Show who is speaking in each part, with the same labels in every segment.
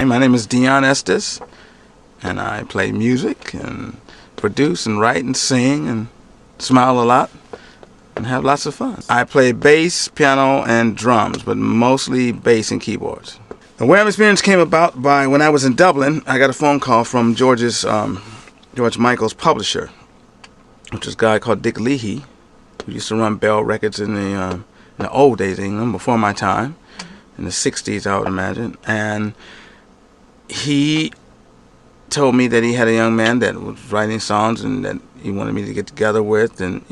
Speaker 1: Hey, my name is Deon Estus, and I play music and produce and write and sing and smile a lot and have lots of fun. I play bass, piano, and drums, but mostly bass and keyboards. The Wham experience came about by when I was in Dublin. I got a phone call from George Michael's publisher, which was a guy called Dick Leahy, who used to run Bell Records in the old days of England, before my time, in the 60s, I would imagine. And he told me that he had a young man that was writing songs and that he wanted me to get together with and,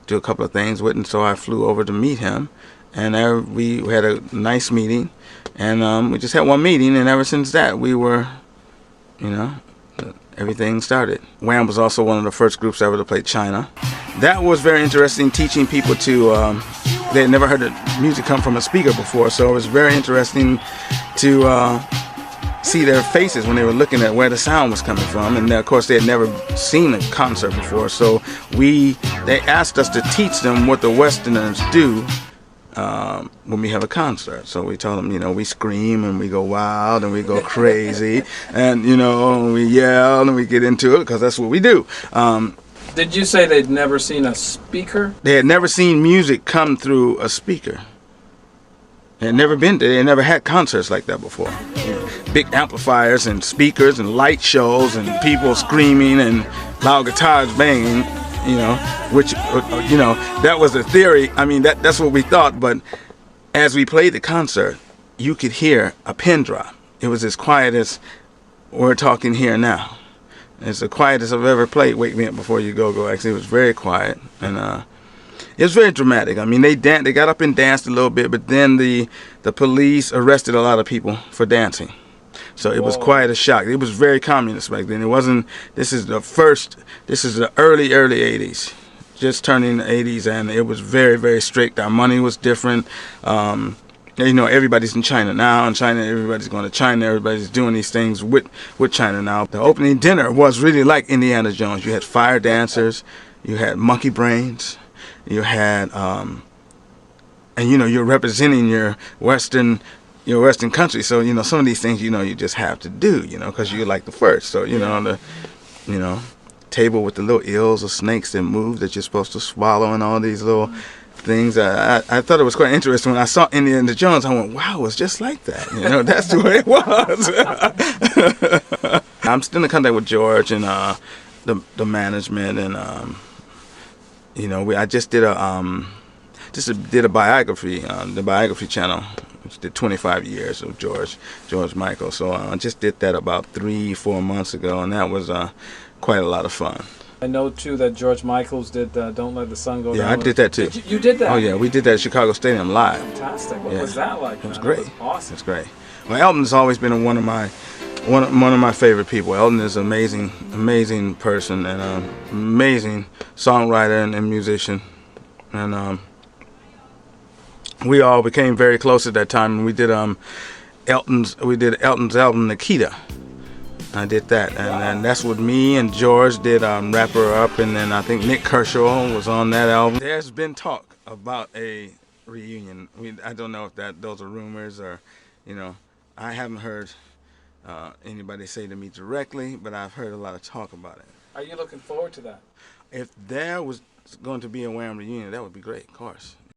Speaker 1: do a couple of things with. And so I flew over to meet him. And we had a nice meeting. And we just had one meeting. And ever since that, we were, everything started. Wham was also one of the first groups ever to play China. That was very interesting, teaching people to, they had never heard music come from a speaker before. So it was very interesting to see their faces when they were looking at where the sound was coming from, and of course they had never seen a concert before, so they asked us to teach them what the Westerners do when we have a concert. So we told them, we scream and we go wild and we go crazy and we yell and we get into it because that's what we do.
Speaker 2: Did you say they'd never seen a speaker?
Speaker 1: They had never seen music come through a speaker. They had never had concerts like that before. Big amplifiers and speakers and light shows and people screaming and loud guitars banging, which, that was the theory. I mean, that's what we thought, but as we played the concert, you could hear a pin drop. It was as quiet as we're talking here now. It's the quietest I've ever played Wake Me Up Before You Go. Actually, it was very quiet, and it was very dramatic. I mean, they got up and danced a little bit, but then the police arrested a lot of people for dancing. So it was quite a shock. It was very communist back then. It wasn't. This is the early 80s, just turning the 80s, and it was very, very strict. Our money was different. Everybody's in China now. In China, everybody's going to China. Everybody's doing these things with China now. The opening dinner was really like Indiana Jones. You had fire dancers. You had monkey brains. You had, and you're representing your Western country. So, some of these things, you just have to do, because you're like the first. So, the table with the little eels or snakes that move that you're supposed to swallow and all these little things. I thought it was quite interesting. When I saw Indiana Jones, I went, wow, it's just like that. That's the way it was. I'm still in contact with George and the management, and I just did a biography on the Biography Channel, which did 25 years of George Michael. So I just did that about 3-4 months ago, and that was quite a lot of fun.
Speaker 2: I know too that George Michael's did Don't Let the Sun Go Down.
Speaker 1: Yeah, I did that too.
Speaker 2: You did that?
Speaker 1: Oh yeah, we did that at Chicago Stadium live.
Speaker 2: Fantastic. What was that like?
Speaker 1: It was great.
Speaker 2: That was awesome.
Speaker 1: It's great. Well, Elton's always been one of my favorite people. Elton is an amazing person and an amazing songwriter and musician, and we all became very close at that time. And we did Elton's album Nikita. I did that, and then that's what me and George did, Wrap Her Up, and then I think Nick Kershaw was on that album. There's been talk about a reunion. I don't know if those are rumors or, I haven't heard anybody say to me directly, but I've heard a lot of talk about it.
Speaker 2: Are you looking forward to that?
Speaker 1: If there was going to be a Wham reunion, that would be great, of course.